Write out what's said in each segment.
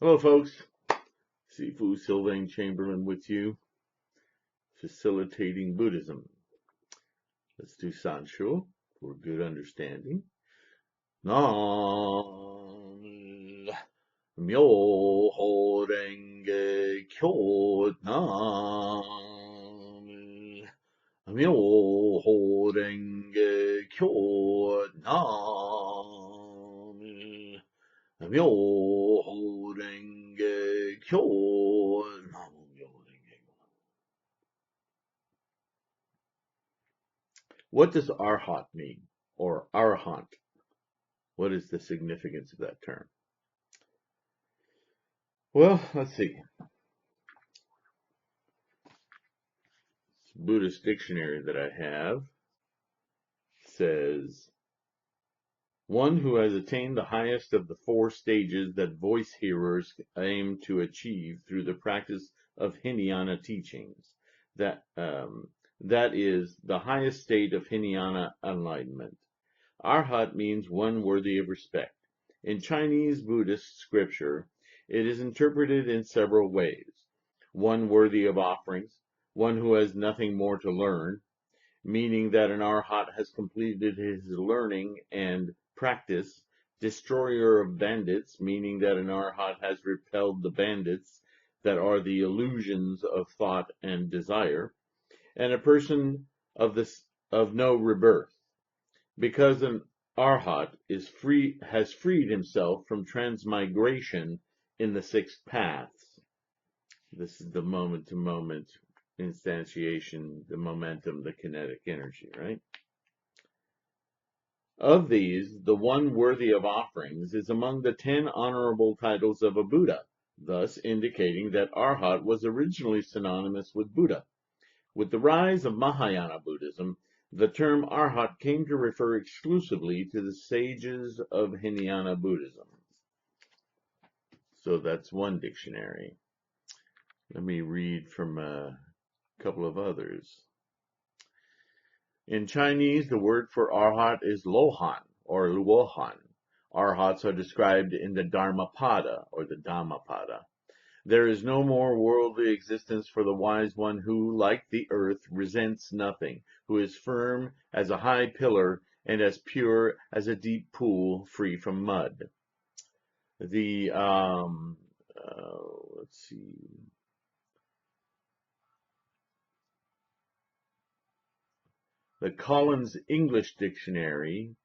Hello, folks. Sifu Sylvain Chamberlain with you, facilitating Buddhism. Let's do Sancho for good understanding. Nam Myoho Renge Kyo. Nam Myoho Renge Kyo. Nam Myoho Renge Kyo. What does arhat mean, or arhat? What is the significance of that term? Well, let's see. This Buddhist dictionary that I have says, one who has attained the highest of the four stages that voice hearers aim to achieve through the practice of Hinayana teachings. That is the highest state of Hinayana enlightenment. Arhat means one worthy of respect. In Chinese Buddhist scripture, it is interpreted in several ways. One worthy of offerings, one who has nothing more to learn, meaning that an arhat has completed his learning and practice. Destroyer of bandits, meaning that an arhat has repelled the bandits that are the illusions of thought and desire. And a person of no rebirth, because an arhat has freed himself from transmigration in the six paths. This is the moment-to-moment instantiation, the momentum, the kinetic energy, right? Of these, the one worthy of offerings is among the 10 honorable titles of a Buddha, thus indicating that arhat was originally synonymous with Buddha. With the rise of Mahayana Buddhism, the term arhat came to refer exclusively to the sages of Hinayana Buddhism. So that's one dictionary. Let me read from a couple of others. In Chinese, the word for arhat is lohan or luohan. Arhats are described in the Dharmapada or the Dhammapada. There is no more worldly existence for the wise one who, like the earth, resents nothing, who is firm as a high pillar and as pure as a deep pool free from mud. The, let's see. The Collins English Dictionary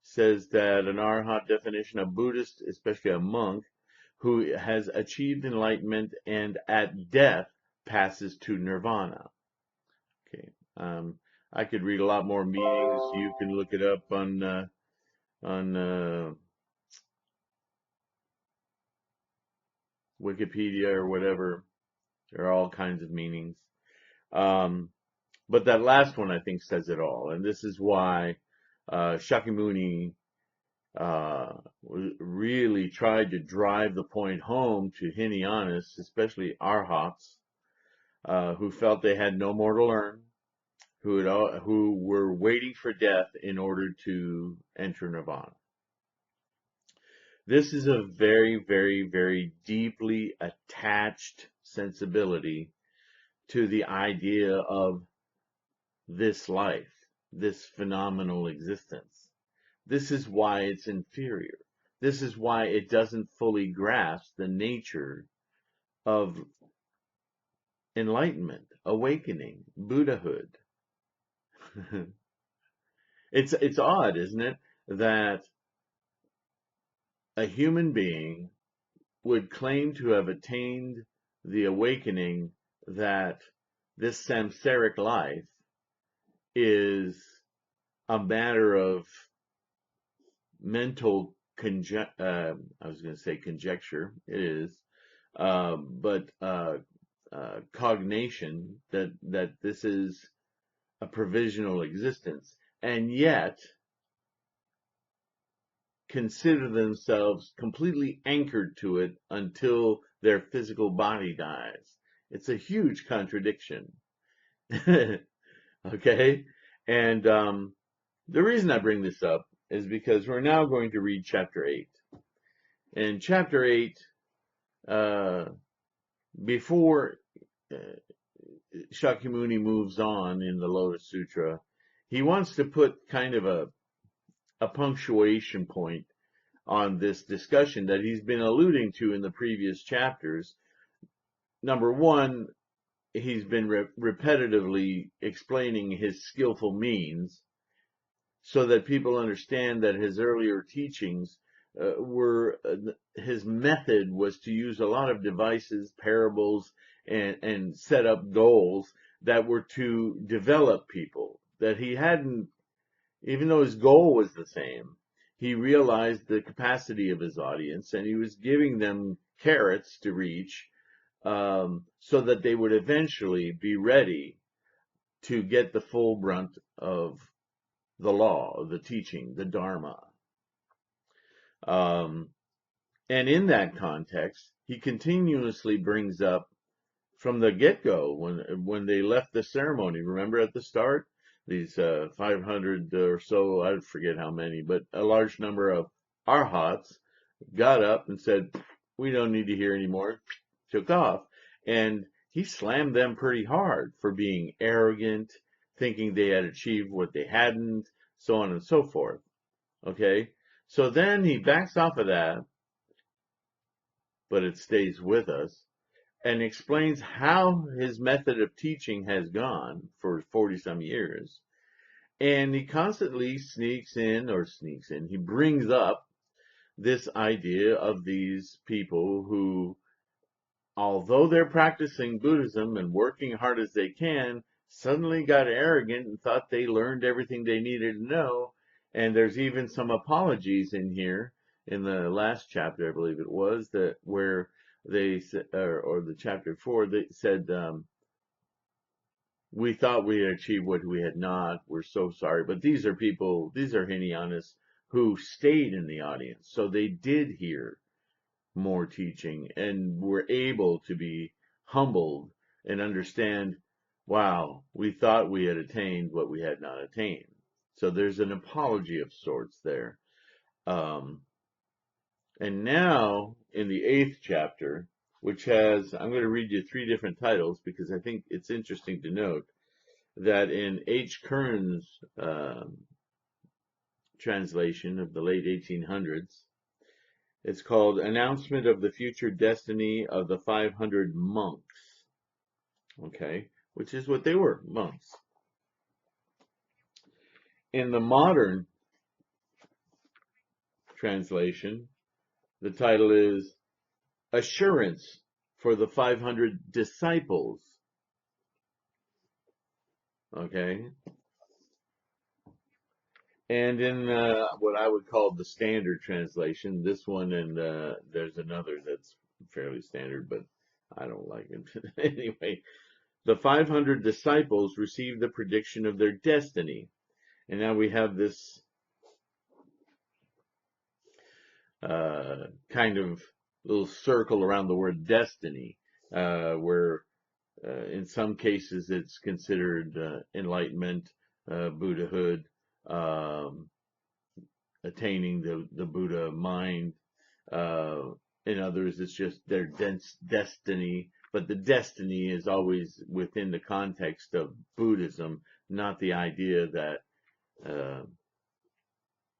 says that an arhat definition of Buddhist, especially a monk, who has achieved enlightenment and at death passes to nirvana. Okay, I could read a lot more meanings. You can look it up on Wikipedia or whatever. There are all kinds of meanings. But that last one I think says it all, and this is why Shakyamuni really tried to drive the point home to Hinayanists, especially arhats, who felt they had no more to learn, who were waiting for death in order to enter nirvana. This is a very, very, very deeply attached sensibility to the idea of this life, this phenomenal existence. This is why it's inferior. This is why it doesn't fully grasp the nature of enlightenment, awakening, Buddhahood. It's odd, isn't it, that a human being would claim to have attained the awakening that this samsaric life is a matter of mental I was going to say conjecture. It is, but cognation that this is a provisional existence, and yet consider themselves completely anchored to it until their physical body dies. It's a huge contradiction. Okay? And the reason I bring this up is because we're now going to read chapter 8. In chapter 8, uh, before Shakyamuni moves on in the Lotus Sutra, he wants to put kind of a punctuation point on this discussion that he's been alluding to in the previous chapters. Number one, he's been repetitively explaining his skillful means so that people understand that his earlier teachings his method was to use a lot of devices, parables, and set up goals that were to develop people. That he hadn't, even though his goal was the same, he realized the capacity of his audience and he was giving them carrots to reach, so that they would eventually be ready to get the full brunt of the law, the teaching, the Dharma. Um, and in that context, he continuously brings up from the get-go, when they left the ceremony, remember at the start, these 500 or so, I forget how many, but a large number of arhats got up and said, we don't need to hear anymore, took off. And he slammed them pretty hard for being arrogant, thinking they had achieved what they hadn't, so on and so forth. Okay? So then he backs off of that, but it stays with us, and explains how his method of teaching has gone for 40 some years. And he constantly he brings up this idea of these people who, although they're practicing Buddhism and working hard as they can, suddenly got arrogant and thought they learned everything they needed to know. And there's even some apologies in here in the last chapter, I believe it was, that where they said, or the chapter 4, they said, we thought we had achieved what we had not. We're so sorry. But these are people, these are Hinayanas who stayed in the audience. So they did hear more teaching and were able to be humbled and understand, wow, we thought we had attained what we had not attained. So there's an apology of sorts there. And now in the 8th chapter, which has, I'm going to read you 3 different titles because I think it's interesting to note that in H. Kern's translation of the late 1800s, it's called Announcement of the Future Destiny of the 500 Monks, okay, which is what they were, monks. In the modern translation, the title is Assurance for the 500 Disciples, okay. And in what I would call the standard translation, this one and there's another that's fairly standard, but I don't like it. Anyway, the 500 disciples received the prediction of their destiny. And now we have this kind of little circle around the word destiny, where in some cases it's considered enlightenment, Buddhahood, attaining the Buddha mind. In others, it's just their destiny. But the destiny is always within the context of Buddhism, not the idea that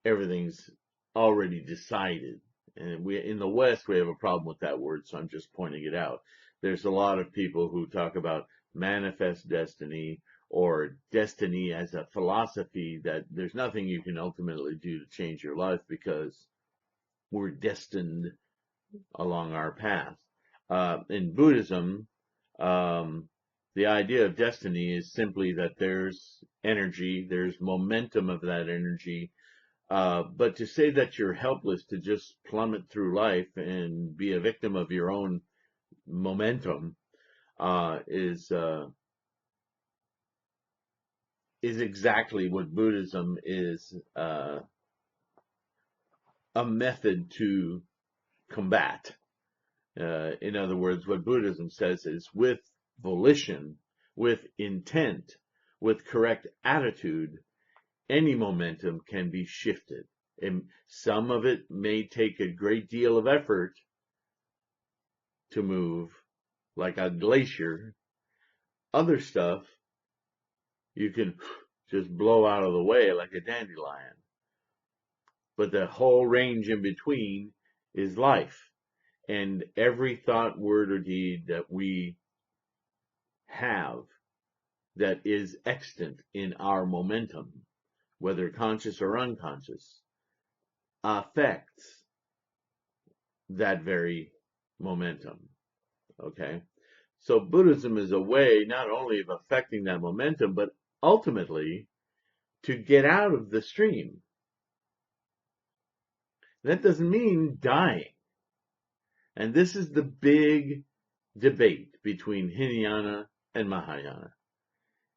everything's already decided. And in the West, we have a problem with that word, so I'm just pointing it out. There's a lot of people who talk about manifest destiny or destiny as a philosophy, that there's nothing you can ultimately do to change your life because we're destined along our path. In Buddhism, the idea of destiny is simply that there's energy, there's momentum of that energy. But to say that you're helpless to just plummet through life and be a victim of your own momentum is exactly what Buddhism is, a method to combat. In other words, what Buddhism says is with volition, with intent, with correct attitude, any momentum can be shifted. And some of it may take a great deal of effort, to move like a glacier. Other stuff you can just blow out of the way like a dandelion. But the whole range in between is life. And every thought, word, or deed that we have that is extant in our momentum, whether conscious or unconscious, affects that very momentum. Okay? So Buddhism is a way not only of affecting that momentum, but ultimately to get out of the stream. That doesn't mean dying. And this is the big debate between Hinayana and Mahayana.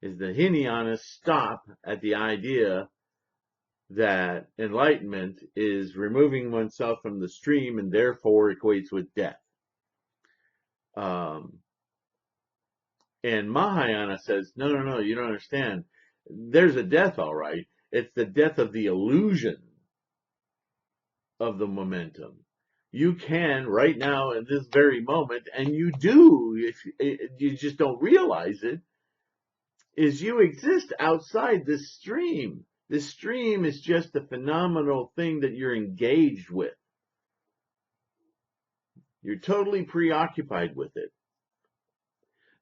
Is the Hinayana stop at the idea that enlightenment is removing oneself from the stream and therefore equates with death. And Mahayana says, no, you don't understand. There's a death, all right. It's the death of the illusion of the momentum. You can right now in this very moment, and you do, if you just don't realize it, is you exist outside this stream. This stream is just a phenomenal thing that you're engaged with. You're totally preoccupied with it.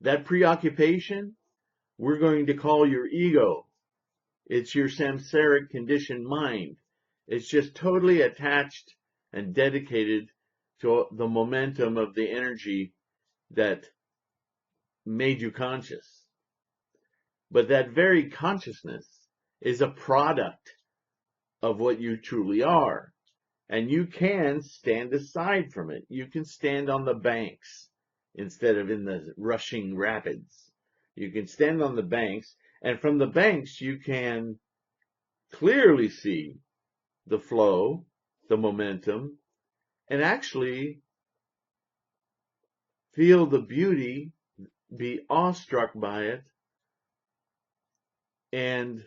That preoccupation, we're going to call your ego. It's your samsaric conditioned mind. It's just totally attached and dedicated to the momentum of the energy that made you conscious. But that very consciousness is a product of what you truly are. And you can stand aside from it. You can stand on the banks instead of in the rushing rapids. You can stand on the banks, and from the banks you can clearly see the flow, the momentum, and actually feel the beauty, be awestruck by it, and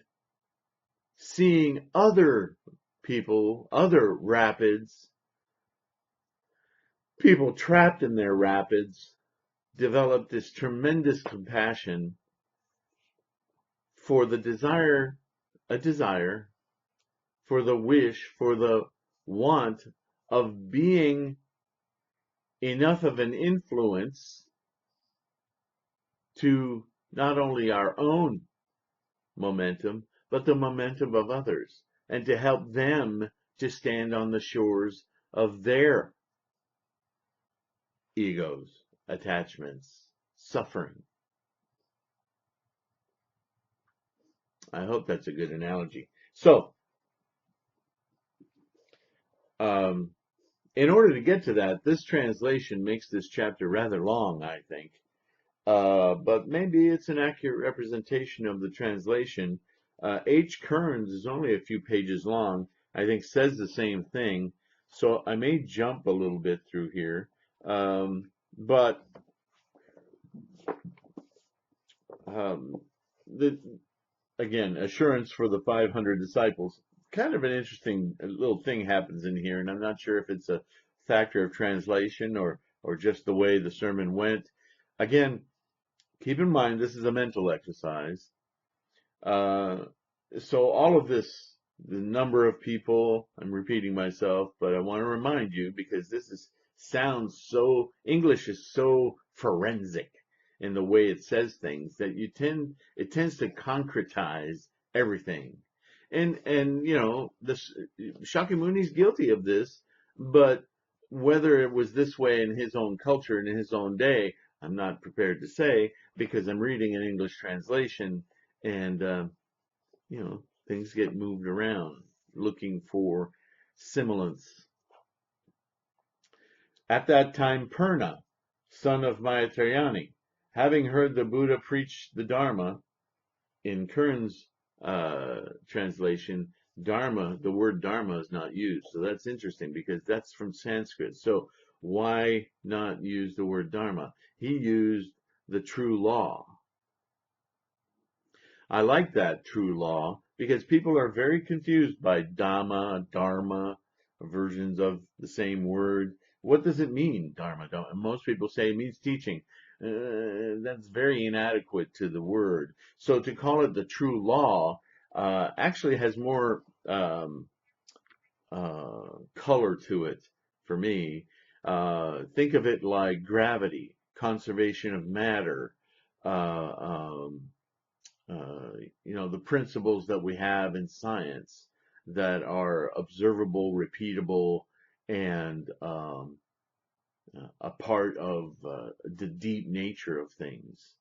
seeing other people, other rapids, people trapped in their rapids, develop this tremendous compassion for the desire, for the wish, for the want of being enough of an influence to not only our own momentum, but the momentum of others, and to help them to stand on the shores of their egos, attachments, suffering. I hope that's a good analogy. So, in order to get to that, this translation makes this chapter rather long, I think. But maybe it's an accurate representation of the translation. H. Kearns is only a few pages long, I think says the same thing. So I may jump a little bit through here. But again, assurance for the 500 disciples. Kind of an interesting little thing happens in here, and I'm not sure if it's a factor of translation or just the way the sermon went. Again, keep in mind this is a mental exercise. So all of this, the number of people, I'm repeating myself, but I want to remind you because this sounds so, English is so forensic in the way it says things that it tends to concretize everything. And you know, Shakyamuni's guilty of this, but whether it was this way in his own culture and in his own day, I'm not prepared to say because I'm reading an English translation and you know, things get moved around looking for semblance. At that time, Purna, son of Maitreya, having heard the Buddha preach the Dharma, in Kern's translation, Dharma, the word Dharma is not used. So that's interesting because that's from Sanskrit. So why not use the word Dharma? He used the true law. I like that true law because people are very confused by Dhamma, Dharma, versions of the same word. what does it mean, Dharma? Most people say it means teaching. That's very inadequate to the word. So to call it the true law actually has more color to it for me. Think of it like gravity, conservation of matter, uh, um, the principles that we have in science that are observable, repeatable, and a part of the deep nature of things.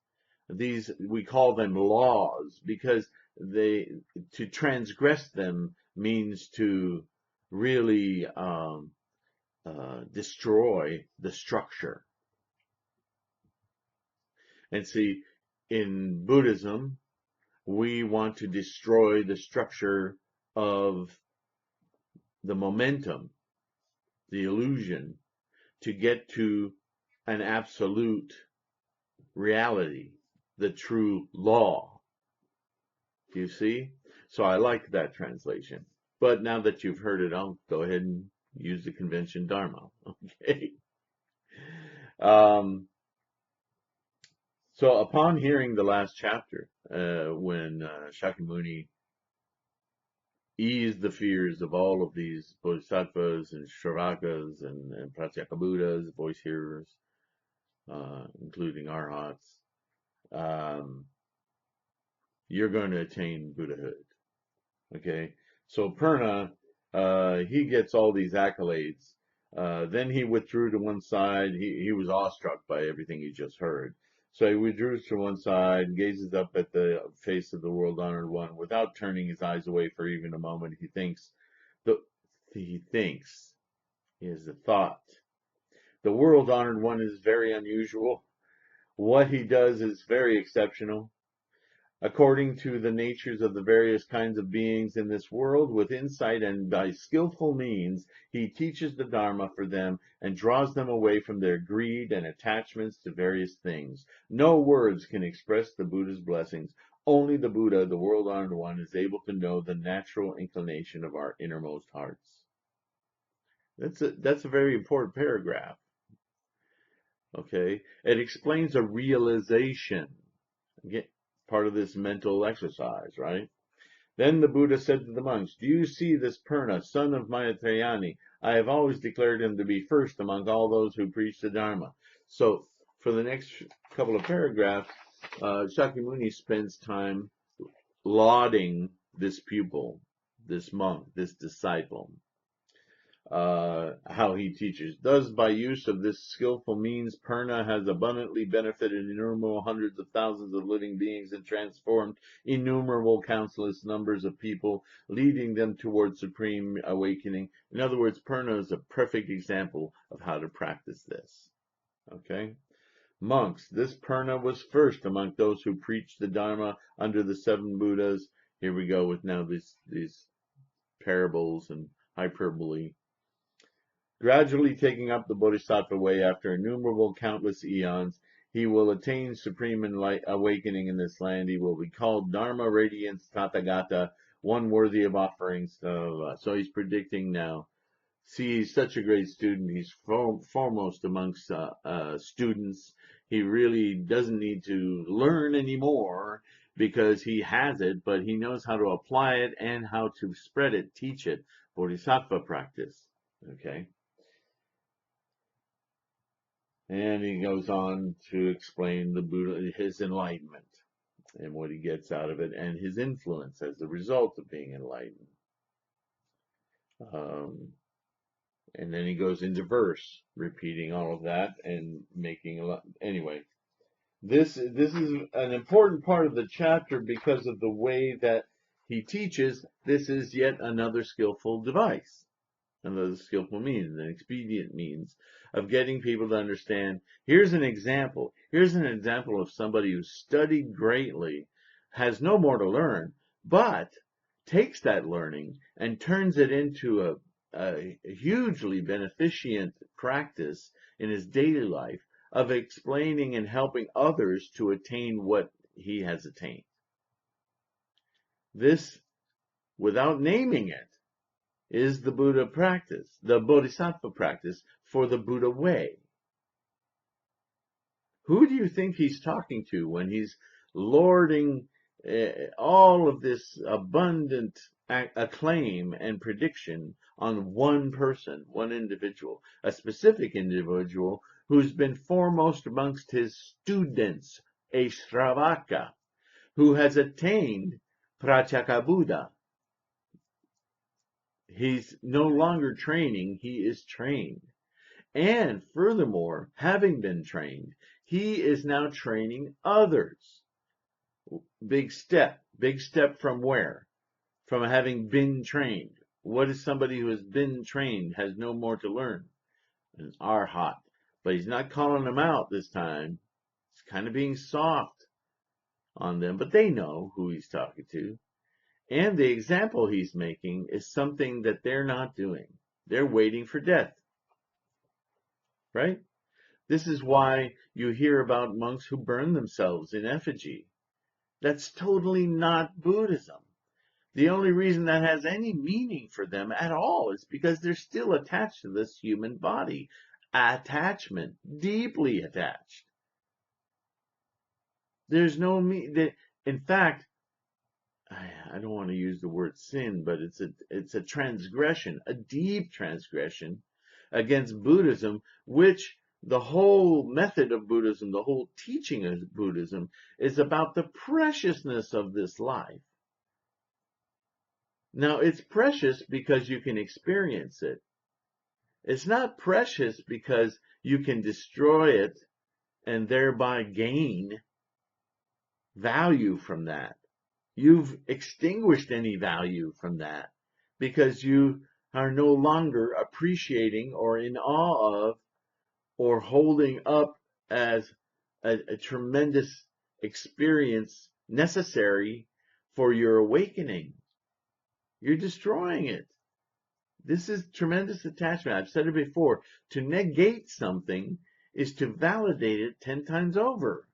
These, we call them laws because to transgress them means to really destroy the structure. And see, in Buddhism, we want to destroy the structure of the momentum, the illusion, to get to an absolute reality, the true law. Do you see? So I like that translation. But now that you've heard it, I'll go ahead and use the convention Dharma. Okay. So upon hearing the last chapter, when Shakyamuni eased the fears of all of these bodhisattvas and shravakas and pratyeka buddhas, voice hearers, including arhats, you're going to attain Buddhahood. Okay, so Purna, he gets all these accolades. Then he withdrew to one side. He was awestruck by everything he just heard. So he withdrew to one side, gazes up at the face of the world honored one without turning his eyes away for even a moment. He thinks, he is a thought. The world honored one is very unusual. What he does is very exceptional. According to the natures of the various kinds of beings in this world, with insight and by skillful means, he teaches the Dharma for them and draws them away from their greed and attachments to various things. No words can express the Buddha's blessings. Only the Buddha, the world-honored one, is able to know the natural inclination of our innermost hearts. That's a very important paragraph. Okay, it explains a realization. Again, part of this mental exercise, right? Then the Buddha said to the monks, "Do you see this Purna, son of Maitreya? I have always declared him to be first among all those who preach the Dharma." So for the next couple of paragraphs, Shakyamuni spends time lauding this pupil, this monk, this disciple. How he teaches. Thus, by use of this skillful means, Purna has abundantly benefited innumerable hundreds of thousands of living beings and transformed innumerable countless numbers of people, leading them towards supreme awakening. In other words, Purna is a perfect example of how to practice this. Okay? Monks, this Purna was first among those who preached the Dharma under the 7 Buddhas. Here we go with now these parables and hyperbole. Gradually taking up the Bodhisattva way after innumerable countless eons, he will attain supreme awakening in this land. He will be called Dharma Radiance Tathagata, one worthy of offerings. So he's predicting now. See, he's such a great student. He's foremost amongst students. He really doesn't need to learn anymore because he has it, but he knows how to apply it and how to spread it, teach it. Bodhisattva practice. Okay. And he goes on to explain the Buddha, his enlightenment and what he gets out of it and his influence as a result of being enlightened. And then he goes into verse, repeating all of that and making a lot. Anyway, this is an important part of the chapter because of the way that he teaches. This is yet another skillful device. Another skillful means, an expedient means of getting people to understand. Here's an example. Here's an example of somebody who studied greatly, has no more to learn, but takes that learning and turns it into a hugely beneficent practice in his daily life of explaining and helping others to attain what he has attained. This, without naming it, is the Buddha practice, the Bodhisattva practice for the Buddha way. Who do you think he's talking to when he's lording all of this abundant acclaim and prediction on one person, one individual, a specific individual who's been foremost amongst his students, a Shravaka, who has attained Pratyekabuddha. He's no longer training, he is trained. And furthermore, having been trained, he is now training others. Big step. Big step from where? From having been trained. What is somebody who has been trained, has no more to learn? An arhat. But he's not calling them out this time. He's kind of being soft on them, but they know who he's talking to. And the example he's making is something that they're not doing. They're waiting for death. Right? This is why you hear about monks who burn themselves in effigy. That's totally not Buddhism. The only reason that has any meaning for them at all is because they're still attached to this human body. Attachment, deeply attached. There's no in fact, I don't want to use the word sin, but it's a transgression, a deep transgression against Buddhism, which the whole method of Buddhism, the whole teaching of Buddhism is about the preciousness of this life. Now, it's precious because you can experience it. It's not precious because you can destroy it and thereby gain value from that. You've extinguished any value from that because you are no longer appreciating or in awe of or holding up as a tremendous experience necessary for your awakening. You're destroying it. This is tremendous attachment. I've said it before. To negate something is to validate it 10 times over.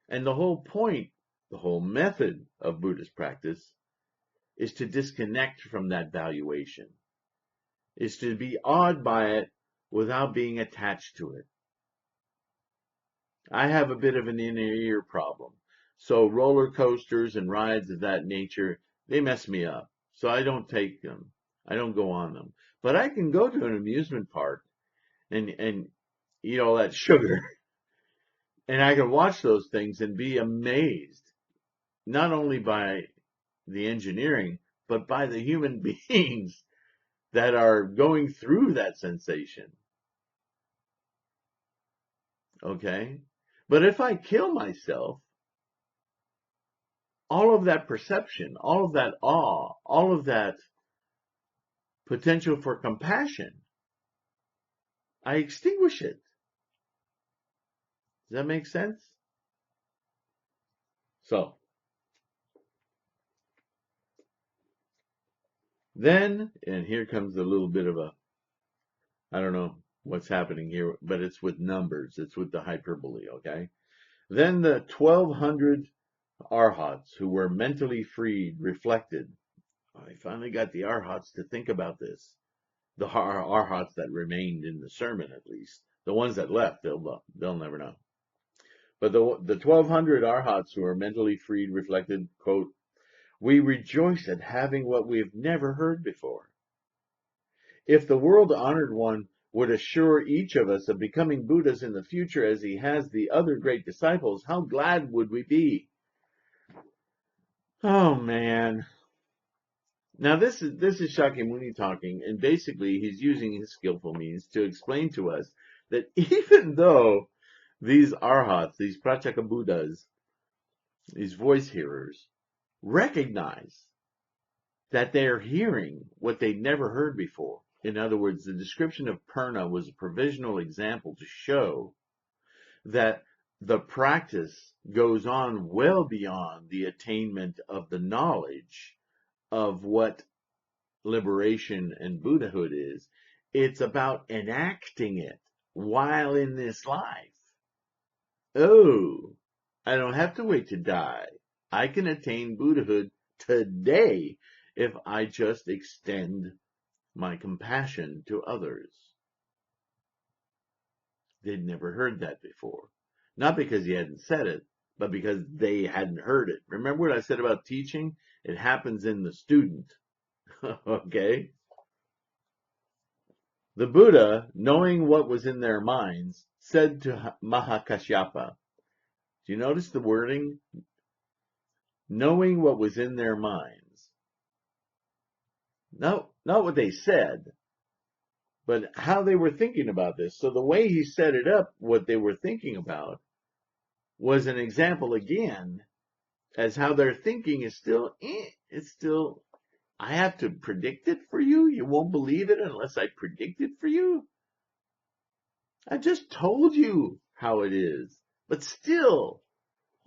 And the whole point, the whole method of Buddhist practice is to disconnect from that valuation, is to be awed by it without being attached to it. I have a bit of an inner ear problem. So roller coasters and rides of that nature, they mess me up. So I don't take them. I don't go on them. But I can go to an amusement park and eat all that sugar. And I can watch those things and be amazed, not only by the engineering, but by the human beings that are going through that sensation. Okay? But if I kill myself, all of that perception, all of that awe, all of that potential for compassion, I extinguish it. Does that make sense? So, then, and here comes a little bit of I don't know what's happening here, but it's with numbers. It's with the hyperbole, okay? Then the 1,200 arhats who were mentally freed reflected. I finally got the arhats to think about this. The arhats that remained in the sermon, at least. The ones that left, they'll never know. But the 1,200 arhats who were mentally freed reflected, quote, "We rejoice at having what we have never heard before. If the world-honored one would assure each of us of becoming Buddhas in the future as he has the other great disciples, how glad would we be?" Oh, man. Now, this is Shakyamuni talking, and basically he's using his skillful means to explain to us that even though these arhats, these Pratyekabuddhas, these voice hearers, recognize that they are hearing what they'd never heard before. In other words, the description of Purna was a provisional example to show that the practice goes on well beyond the attainment of the knowledge of what liberation and Buddhahood is. It's about enacting it while in this life. Oh, I don't have to wait to die. I can attain Buddhahood today if I just extend my compassion to others. They'd never heard that before. Not because he hadn't said it, but because they hadn't heard it. Remember what I said about teaching? It happens in the student. Okay? The Buddha, knowing what was in their minds, said to Mahakashyapa, do you notice the wording? Knowing what was in their minds. No, not what they said, but how they were thinking about this. So the way he set it up, what they were thinking about, was an example again as how their thinking is still, it's still, I have to predict it for you? You won't believe it unless I predict it for you? I just told you how it is, but still,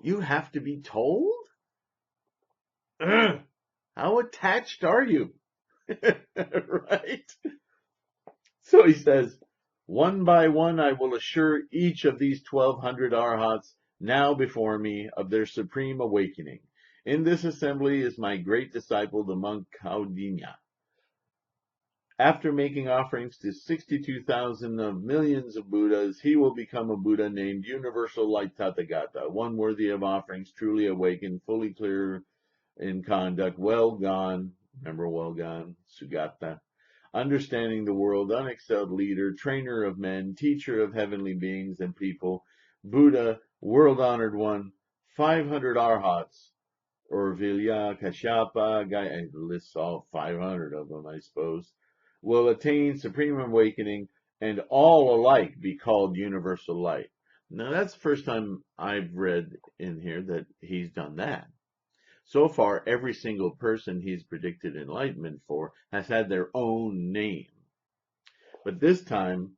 you have to be told? Ugh, how attached are you? Right? So he says, one by one I will assure each of these 1,200 arhats now before me of their supreme awakening. In this assembly is my great disciple, the monk Kaudinya. After making offerings to 62,000 of millions of Buddhas, he will become a Buddha named Universal Light Tathagata, one worthy of offerings, truly awakened, fully clear in conduct, well gone, remember well gone, Sugata, understanding the world, unexcelled leader, trainer of men, teacher of heavenly beings and people, Buddha, world-honored one, 500 arhats, or Vilya, Kashyapa, it lists all 500 of them, I suppose, will attain supreme awakening and all alike be called universal light. Now that's the first time I've read in here that he's done that. So far, every single person he's predicted enlightenment for has had their own name. But this time,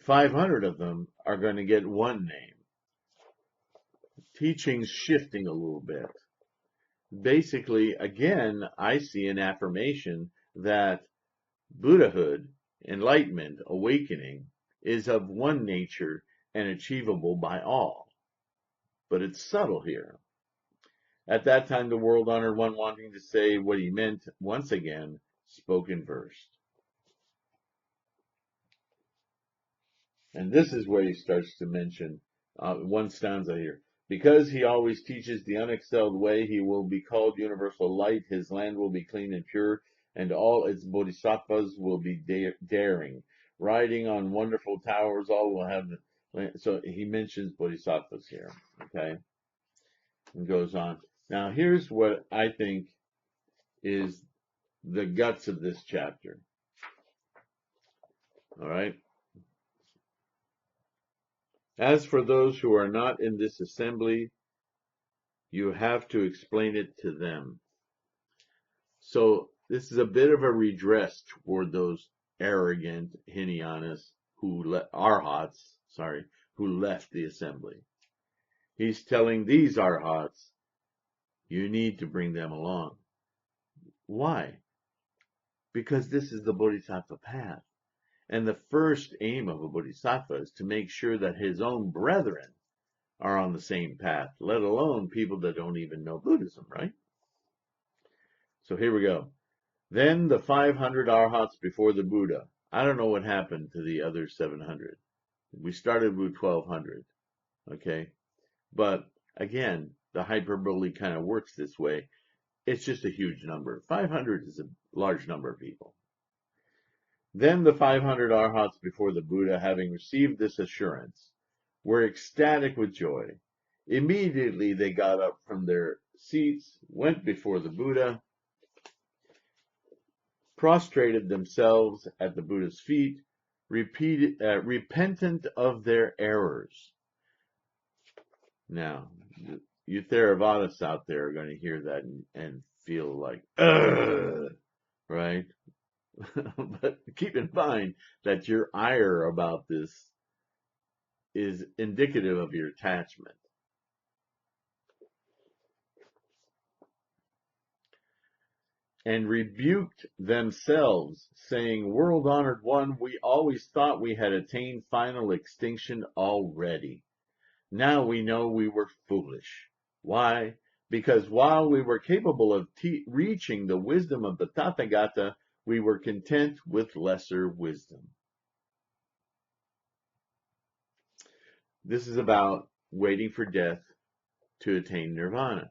500 of them are going to get one name. Teaching's shifting a little bit. Basically, again, I see an affirmation that Buddhahood, enlightenment, awakening, is of one nature and achievable by all. But it's subtle here. At that time, the world-honored one, wanting to say what he meant, once again spoke in verse. And this is where he starts to mention one stanza here. Because he always teaches the unexcelled way, he will be called universal light. His land will be clean and pure, and all its bodhisattvas will be daring. Riding on wonderful towers, all will have... So he mentions bodhisattvas here, okay? And goes on. Now, here's what I think is the guts of this chapter. All right? As for those who are not in this assembly, you have to explain it to them. So this is a bit of a redress toward those arrogant Hinayanas arhats, who left the assembly. He's telling these arhats, you need to bring them along. Why? Because this is the bodhisattva path. And the first aim of a bodhisattva is to make sure that his own brethren are on the same path, let alone people that don't even know Buddhism, right? So here we go. Then the 500 arhats before the Buddha. I don't know what happened to the other 700. We started with 1,200, okay? But again, the hyperbole kind of works this way. It's just a huge number. 500 is a large number of people. Then the 500 arhats before the Buddha, having received this assurance, were ecstatic with joy. Immediately they got up from their seats, went before the Buddha, prostrated themselves at the Buddha's feet, repentant of their errors. Now, you Theravadas out there are going to hear that and feel like, ugh, right? But keep in mind that your ire about this is indicative of your attachment. And rebuked themselves, saying, world-honored one, we always thought we had attained final extinction already. Now we know we were foolish. Why? Because while we were capable of reaching the wisdom of the Tathagata, we were content with lesser wisdom. This is about waiting for death to attain nirvana,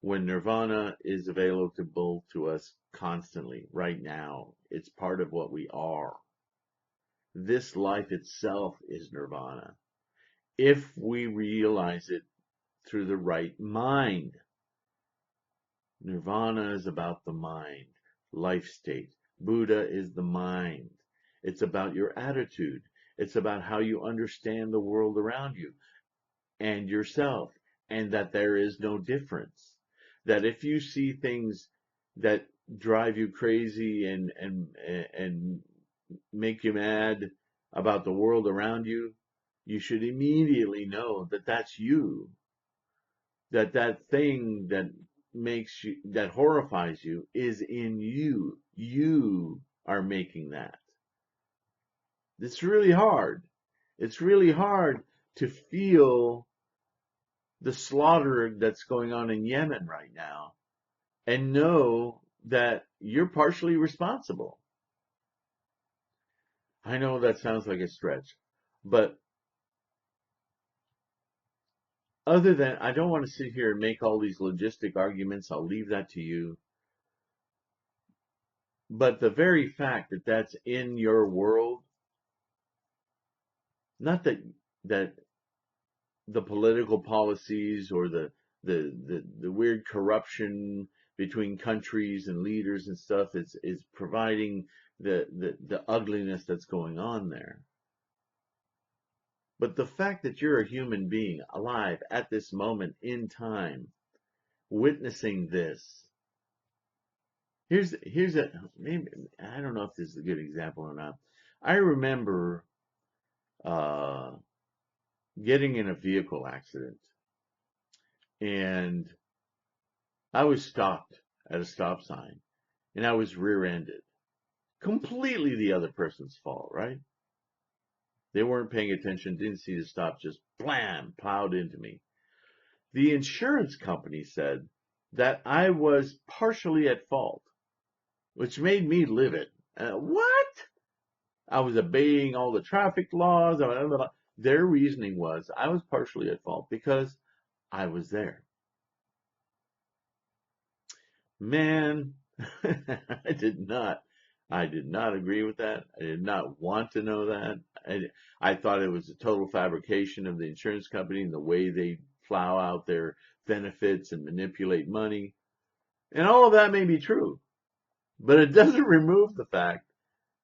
when nirvana is available to us constantly, right now. It's part of what we are. This life itself is nirvana, if we realize it through the right mind. Nirvana is about the mind, life state. Buddha is the mind. It's about your attitude. It's about how you understand the world around you and yourself, and that there is no difference. That if you see things that drive you crazy and make you mad about the world around you, you should immediately know that that's you. That thing that makes you, that horrifies you, is in you. You are making that. It's really hard. It's really hard to feel the slaughter that's going on in Yemen right now and know that you're partially responsible. I know that sounds like a stretch, but other than, I don't want to sit here and make all these logistic arguments. I'll leave that to you. But the very fact that that's in your world, not that the political policies or the weird corruption between countries and leaders and stuff is providing the ugliness that's going on there. But the fact that you're a human being alive at this moment in time, witnessing this. Here's a, maybe, I don't know if this is a good example or not. I remember getting in a vehicle accident, and I was stopped at a stop sign, and I was rear-ended. Completely the other person's fault, right? They weren't paying attention, didn't see the stop, just blam, plowed into me. The insurance company said that I was partially at fault, which made me livid. What? I was obeying all the traffic laws. Their reasoning was I was partially at fault because I was there. Man, I did not agree with that. I did not want to know that. I thought it was a total fabrication of the insurance company and the way they plow out their benefits and manipulate money. And all of that may be true, but it doesn't remove the fact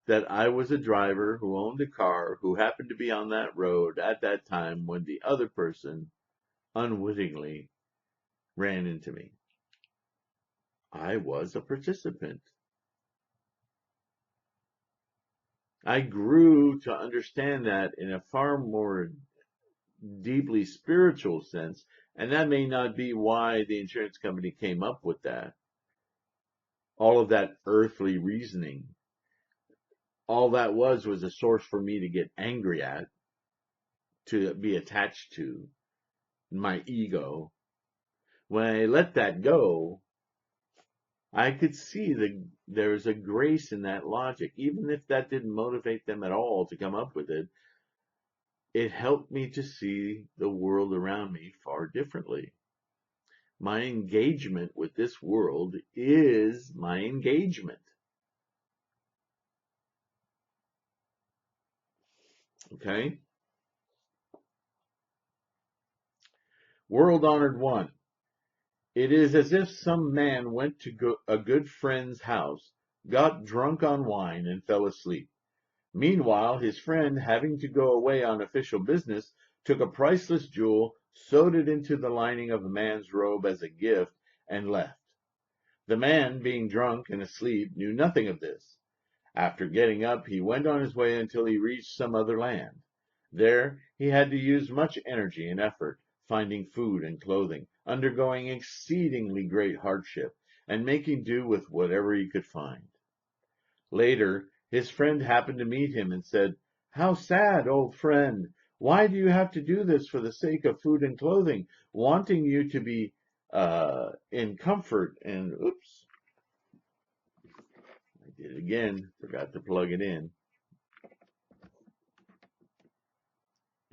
that I was a driver who owned a car who happened to be on that road at that time when the other person unwittingly ran into me. I was a participant. I grew to understand that in a far more deeply spiritual sense, and that may not be why the insurance company came up with that. All of that earthly reasoning. All that was a source for me to get angry at, to be attached to, my ego. When I let that go, I could see that there's a grace in that logic. Even if that didn't motivate them at all to come up with it, it helped me to see the world around me far differently. My engagement with this world is my engagement. Okay? World Honored One. It is as if some man went to a good friend's house, got drunk on wine, and fell asleep. Meanwhile, his friend, having to go away on official business, took a priceless jewel, sewed it into the lining of a man's robe as a gift, and left. The man, being drunk and asleep, knew nothing of this. After getting up, he went on his way until he reached some other land. There he had to use much energy and effort, finding food and clothing, undergoing exceedingly great hardship, and making do with whatever he could find. Later, his friend happened to meet him and said, "How sad, old friend! Why do you have to do this for the sake of food and clothing? Wanting you to be in comfort and, oops, I did it again, forgot to plug it in.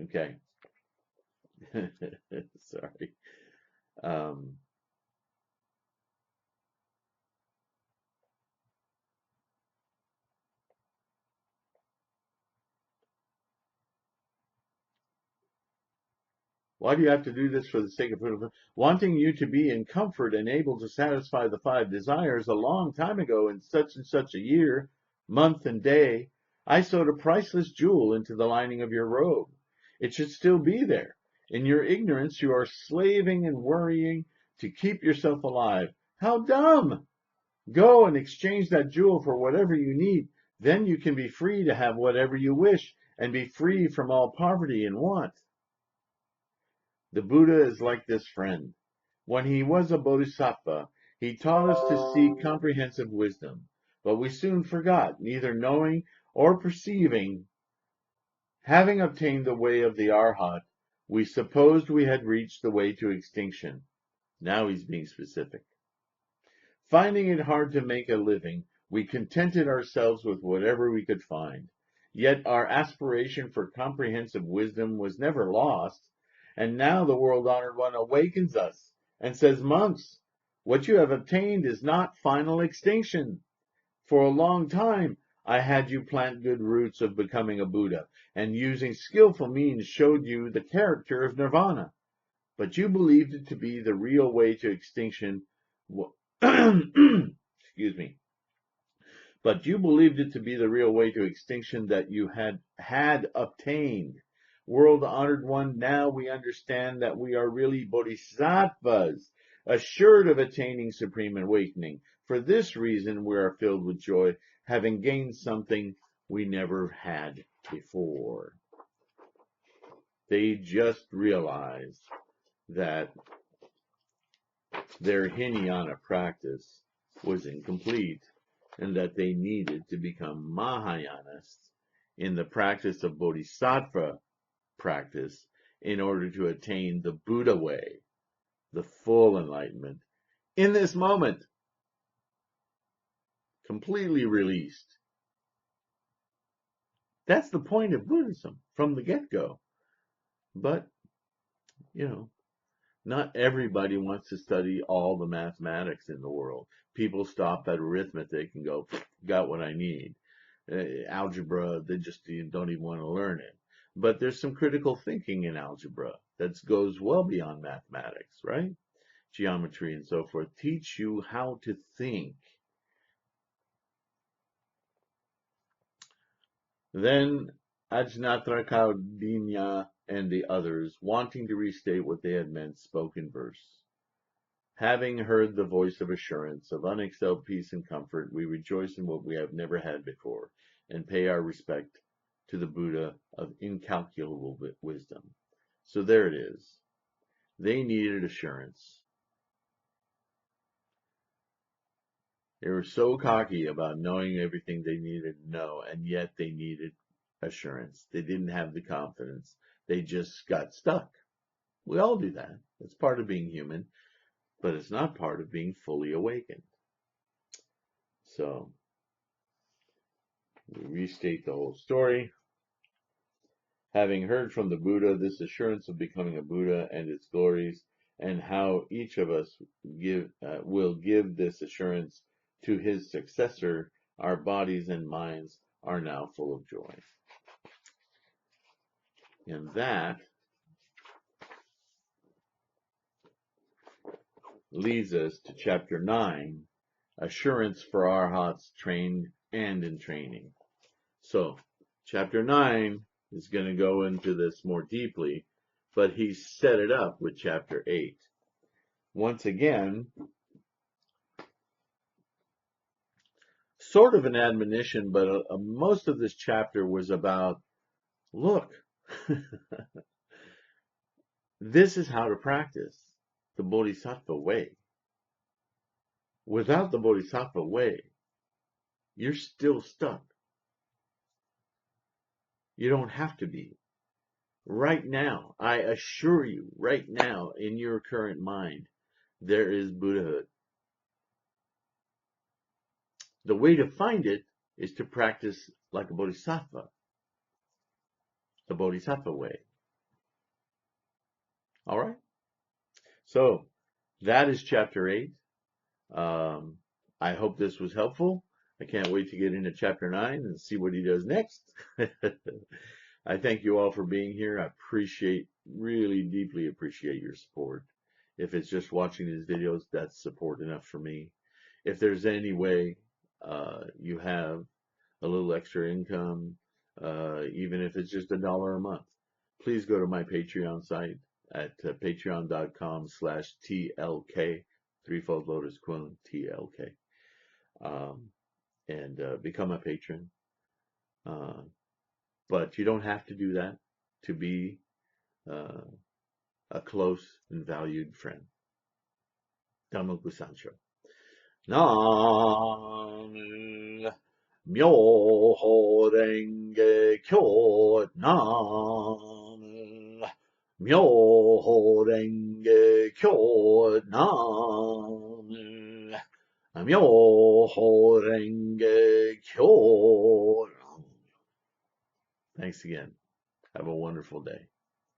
Okay. Sorry. Um, Why do you have to do this for the sake of Buddha? Wanting you to be in comfort and able to satisfy the five desires a long time ago in such and such a year, month, and day, I sewed a priceless jewel into the lining of your robe. It should still be there. In your ignorance, you are slaving and worrying to keep yourself alive. How dumb! Go and exchange that jewel for whatever you need. Then you can be free to have whatever you wish and be free from all poverty and want. The Buddha is like this friend. When he was a bodhisattva, he taught us to seek comprehensive wisdom, but we soon forgot, neither knowing or perceiving. Having obtained the way of the Arhat, we supposed we had reached the way to extinction. Now he's being specific. Finding it hard to make a living, we contented ourselves with whatever we could find. Yet our aspiration for comprehensive wisdom was never lost. And now the world-honored one awakens us and says, monks, what you have obtained is not final extinction. For a long time, I had you plant good roots of becoming a Buddha, and using skillful means showed you the character of nirvana. But you believed it to be the real way to extinction. Excuse me. But you believed it to be the real way to extinction that you had obtained. World-honored one, now we understand that we are really bodhisattvas, assured of attaining supreme awakening. For this reason, we are filled with joy, having gained something we never had before. They just realized that their Hinayana practice was incomplete, and that they needed to become Mahayanists in the practice of Bodhisattva practice in order to attain the Buddha way, the full enlightenment, in this moment, completely released. That's the point of Buddhism from the get-go. But, not everybody wants to study all the mathematics in the world. People stop at arithmetic and go, got what I need. Algebra, they just don't even want to learn it. But there's some critical thinking in algebra that goes well beyond mathematics, right? Geometry and so forth teach you how to think. Then Ajnatra Kaudinya and the others, wanting to restate what they had meant, spoke in verse. Having heard the voice of assurance, of unexcelled peace and comfort, we rejoice in what we have never had before, and pay our respect to the Buddha of incalculable wisdom. So there it is. They needed assurance. They were so cocky about knowing everything they needed to know, and yet they needed assurance. They didn't have the confidence. They just got stuck. We all do that. It's part of being human, but it's not part of being fully awakened. So, we restate the whole story. Having heard from the Buddha this assurance of becoming a Buddha and its glories, and how each of us will give this assurance to his successor, our bodies and minds are now full of joy. And that leads us to chapter 9, assurance for arhats trained and in training. So, chapter 9 is going to go into this more deeply, but he set it up with chapter 8. Once again, sort of an admonition, but most of this chapter was about, look, this is how to practice the Bodhisattva way. Without the Bodhisattva way, you're still stuck. You don't have to be. Right now, I assure you, right now, in your current mind, there is Buddhahood. The way to find it is to practice like a bodhisattva, the bodhisattva way. All right? So that is chapter 8. I hope this was helpful. I can't wait to get into chapter 9 and see what he does next. I thank you all for being here. I really deeply appreciate your support. If it's just watching these videos, that's support enough for me. If there's any way you have a little extra income, even if it's just $1 a month, please go to my Patreon site at patreon.com/TLK, Threefold Lotus Queen, TLK, and become a patron. But you don't have to do that to be a close and valued friend. Damoku Sancho. Nam Myoho Renge Kyo. Nam Myoho Renge Kyo. Nam Myoho Renge Kyo. Thanks again. Have a wonderful day.